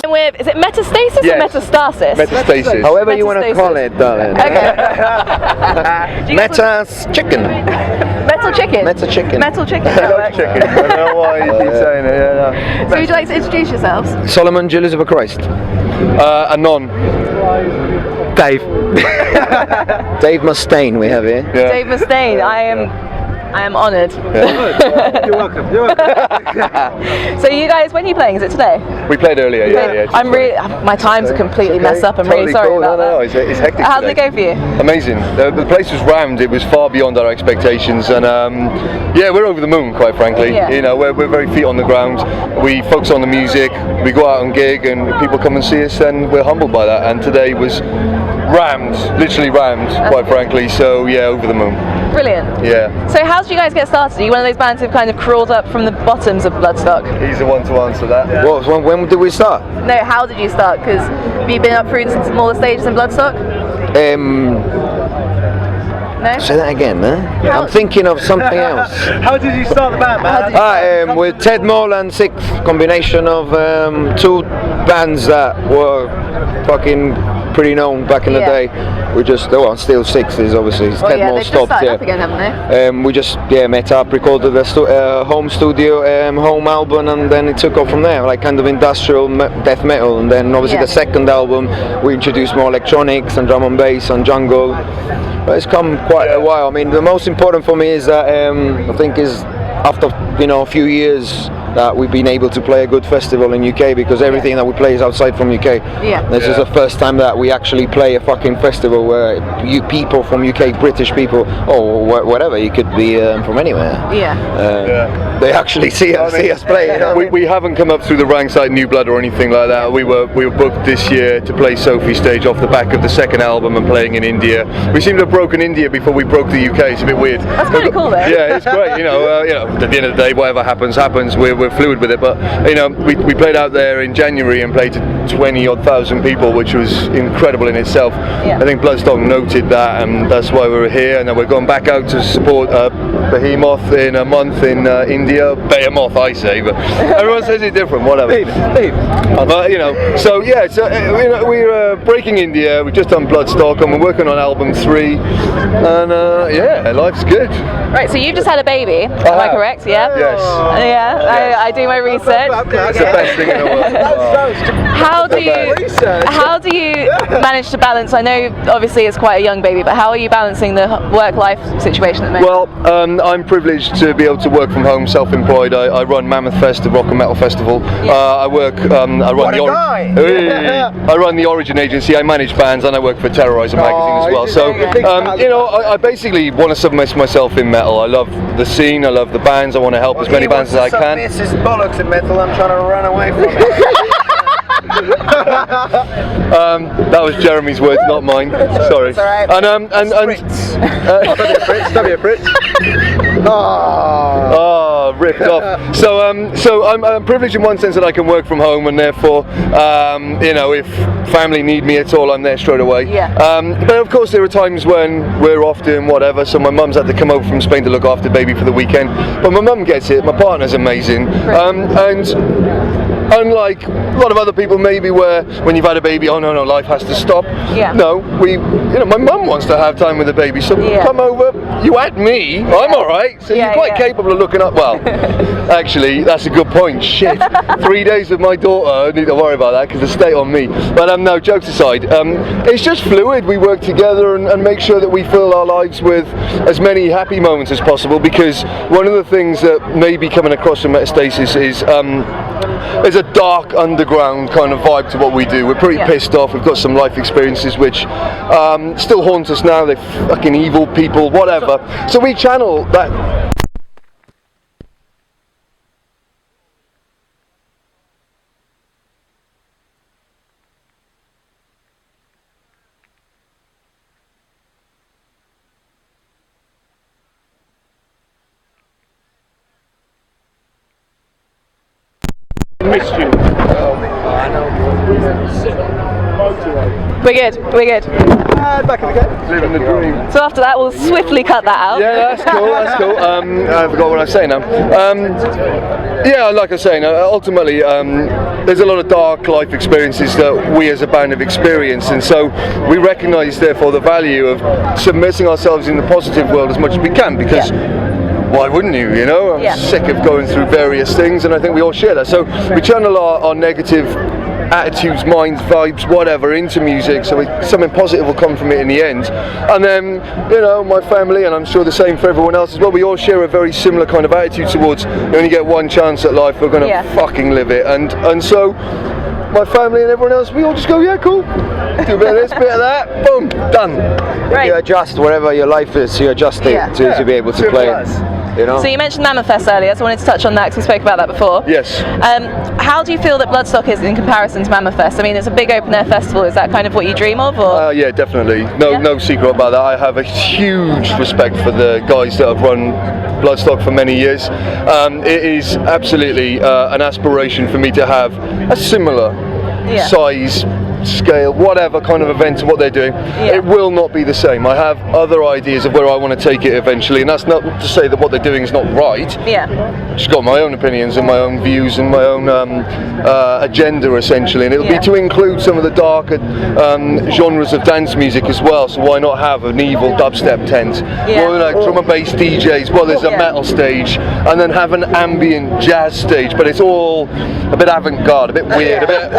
With, is it META-STASIS or META-STASIS? META-STASIS. However you want to call it, darling. Okay. Meta's chicken. Metal chicken? Meta chicken. Metal chicken. Chicken. I don't know why you keep saying it. Yeah, no. So would you like to introduce yourselves? Solomon Julius of a Christ. Anon. Dave. Dave Mustaine we have here. Yeah. Dave Mustaine, I am honoured. Yeah. You're welcome. You're welcome. So you guys, when are you playing? Is it today? We played earlier, yeah. I'm really, my times are completely messed up. I'm really sorry cool. about No, that. it's hectic. How did it go for you? Amazing. The place was rammed. It was far beyond our expectations, and yeah, we're over the moon, quite frankly. Yeah. You know, we're very feet on the ground. We focus on the music. We go out and gig, and people come and see us, and we're humbled by that. And today was rammed, literally rammed, quite frankly. So yeah, over the moon. Brilliant. Yeah. So how did you guys get started? Are you one of those bands who've kind of crawled up from the bottoms of Bloodstock? He's the one to answer that. Yeah. What, when did we start? No, how did you start? Because have you been up through some smaller stages in Bloodstock? No? Say that again, man. I'm thinking of something else. How did you start the band, man? With Ted Moll and Sixth, combination of two bands that were fucking pretty known back in the day. We just, well, still Sixth is obviously. Ted Moll they've stopped. just started up again, haven't they? We just met up, recorded a home studio, home album, and then it took off from there, like kind of industrial death metal. And then obviously the second album, we introduced more electronics and drum and bass and jungle. But it's come quite a while. I mean, the most important for me is that I think is after a few years that we've been able to play a good festival in UK, because everything that we play is outside from UK. This is the first time that we actually play a fucking festival where you people from UK, British people, or whatever, you could be from anywhere. They actually see us play. You know? We haven't come up through the ranks like New Blood or anything like that. We were booked this year to play Sophie stage off the back of the second album and playing in India. We seem to have broken India before we broke the UK. It's a bit weird. That's kind of cool though. Yeah, it's great. You know, at the end of the day, whatever happens. We're fluid with it. But we played out there in January and played to 20,000 people, which was incredible in itself. I think Bloodstock noted that, and that's why we're here. And then we're going back out to support Behemoth in a month in India. Behemoth, I say, but everyone says it different. Whatever. But so yeah, we're breaking India. We've just done Bloodstock, and we're working on album 3. And yeah, life's good. Right, so you've just had a baby. Am I correct? Yeah. Yes. Yeah. I do my research. That's the best thing in the world. How do you manage to balance? I know obviously it's quite a young baby, but how are you balancing the work-life situation at the moment? Well, I'm privileged to be able to work from home, self-employed. I run Mammoth Fest, the rock and metal festival. I run the Origin agency. I manage bands, and I work for Terrorizer magazine as well. So I basically want to submerge myself in metal. I love the scene. I love the bands. I want to help as many bands as I can. This is bollocks in metal. I'm trying to run away from it. That was Jeremy's words, not mine. Sorry. It's all right. Fritz. Oh, ripped off. So I'm privileged in one sense that I can work from home, and therefore, if family need me at all, I'm there straight away. But of course, there are times when we're off doing whatever. So my mum's had to come over from Spain to look after baby for the weekend. But my mum gets it. My partner's amazing, and unlike a lot of other people, maybe where when you've had a baby, oh no, life has to stop. No, my mum wants to have time with the baby, so come over. You had me, I'm all right. So you're quite capable of looking up. Well, actually, that's a good point. Shit, 3 days with my daughter. I don't need to worry about that because the state on me. But no, jokes aside, it's just fluid. We work together and make sure that we fill our lives with as many happy moments as possible. Because one of the things that may be coming across from META-STASIS is there's a dark underground kind of vibe to what we do. We're pretty pissed off. We've got some life experiences which still haunt us now. They're fucking evil people, whatever. So we channel that. Missed you. Oh, I know. We're good. We're good. Back in the game. Living the dream. So after that, we'll swiftly cut that out. Yeah, that's cool. That's cool. I forgot what I was saying now. Yeah, like I was saying, ultimately, there's a lot of dark life experiences that we as a band have experienced, and so we recognise, therefore, the value of submerging ourselves in the positive world as much as we can, because. Why wouldn't you? You know, I'm sick of going through various things, and I think we all share that. So we channel our negative attitudes, minds, vibes, whatever, into music, so something positive will come from it in the end. And then, you know, my family, and I'm sure the same for everyone else as well, we all share a very similar kind of attitude towards, you only get one chance at life, we're going to fucking live it. And so my family and everyone else, we all just go, yeah, cool, do a bit of this, bit of that, boom, done. Right. You adjust wherever your life is, you adjust it to be able to play it. You know? So you mentioned META-STASIS earlier, so I wanted to touch on that because we spoke about that before. Yes. How do you feel that Bloodstock is in comparison to META-STASIS? I mean, it's a big open air festival. Is that kind of what you dream of? Or? Yeah, definitely. No secret about that. I have a huge respect for the guys that have run Bloodstock for many years. It is absolutely an aspiration for me to have a similar size, scale, whatever kind of event to what they're doing. It will not be the same. I have other ideas of where I want to take it eventually, and that's not to say that what they're doing is not right. Just got my own opinions and my own views and my own agenda, essentially, and it'll be to include some of the darker genres of dance music as well. So why not have an evil dubstep tent, or like drum and bass DJs? Well, there's a metal stage, and then have an ambient jazz stage, but it's all a bit avant-garde, a bit weird, a bit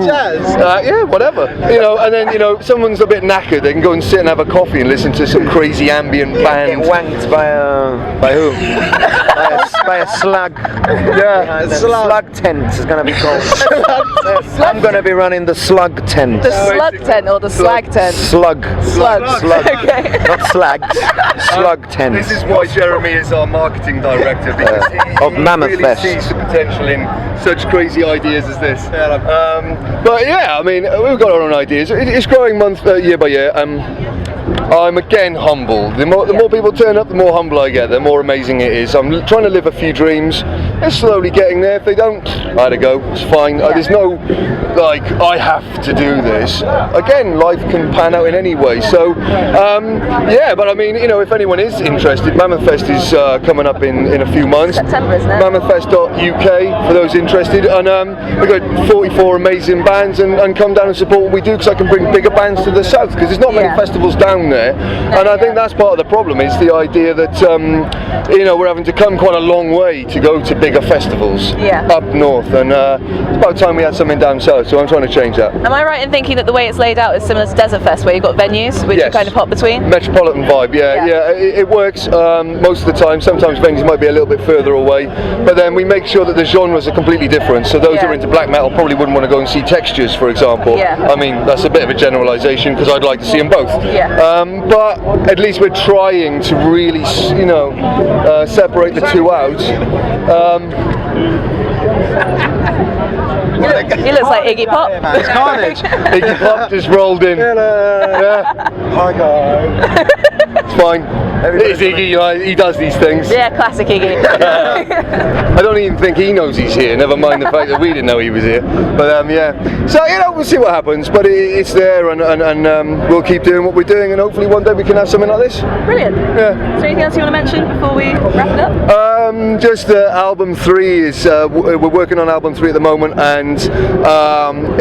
jazz. Whatever, you know, and then, you know, someone's a bit knackered, they can go and sit and have a coffee and listen to some crazy ambient band. Get wanked by who? by a slug. Yeah, the slug tent is going to be called. I'm going to be running the slug tent. The slug tent or the slag tent? Slug. Okay. Not slags. Slug tent. This is why Jeremy is our marketing director, because of he Mammoth really Fest. sees the potential in such crazy ideas as this. But yeah, I mean, we've got our own ideas. It's growing year by year. I'm again humble. The more people turn up, the more humble I get, the more amazing it is. I'm trying to live a few dreams. They're slowly getting there. If they don't, I had to go. It's fine. There's no, like, I have to do this. Again, life can pan out in any way. So, yeah, but I mean, you know, if anyone is interested, Mammoth Fest is coming up in a few months. September, isn't it? MammothFest.uk for those interested. And we've got 44 amazing bands, and come down and support what we do, because I can bring bigger bands to the south, because there's not many festivals down there. And I think that's part of the problem, is the idea that you know, we're having to come quite a long way to go to bigger festivals up north, and it's about time we had something down south, so I'm trying to change that. Am I right in thinking that the way it's laid out is similar to Desert Fest, where you've got venues which you kind of hop between? Metropolitan vibe, it works most of the time. Sometimes venues might be a little bit further away, but then we make sure that the genres are completely different, so those who are into black metal probably wouldn't want to go and see Textures, for example. I mean, that's a bit of a generalisation, because I'd like to see them both. But at least we're trying to really, you know, separate the two out. He looks like Iggy Pop. It's carnage. Iggy Pop just rolled in. Hi guys. It's fine. It's Iggy, he does these things. Yeah, classic Iggy. I don't even think he knows he's here, never mind the fact that we didn't know he was here. But yeah, so, you know, we'll see what happens, but it's there, and we'll keep doing what we're doing, and hopefully one day we can have something like this. Brilliant. Is there anything else you want to mention before we wrap it up? Just album 3 is, we're working on album 3 at the moment, and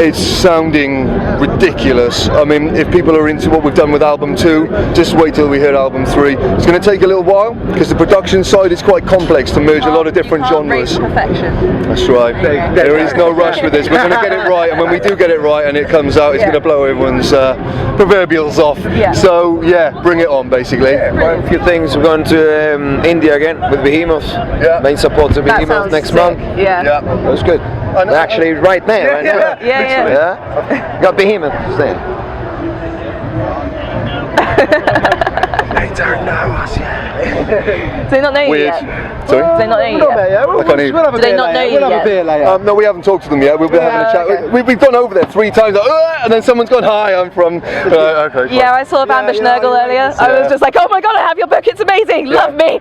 it's sounding ridiculous. I mean, if people are into what we've done with album 2, just wait till we hear album 3. It's going to take a little while, because the production side is quite complex to merge a lot of different genres. Perfection. That's right. There is no rush with this. We're going to get it right, and when we do get it right and it comes out, it's going to blow everyone's proverbials off. So yeah, bring it on, basically. A few things. We're going to India again with Behemoth. Main support to Behemoth next month. That was good. We're actually right there. Yeah. Got Behemoth there. They don't know us yet. Do they not know you Weird. yet? Sorry? Do they not know you yet? We'll have a beer later. We'll have a beer later. No, we haven't talked to them yet. We'll be having a chat. We've gone over there 3 times, like, and then someone's gone, hi, I'm from... okay, yeah, I saw Ambush Nurgle earlier. I was just like, oh my god, I have your book, it's amazing, love me.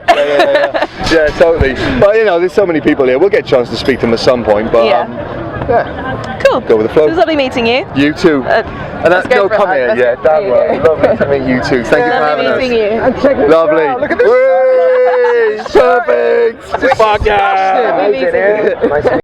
Yeah, totally. But, you know, there's so many people here. We'll get a chance to speak to them at some point, but... Cool. Cool. Go with the flow. It was lovely meeting you. You too. And no, come here. Yeah, damn right. Lovely to meet you too. Thank you for having us. Lovely meeting you. Lovely. Look at this. Perfect. Fuck yeah. Lovely meeting you.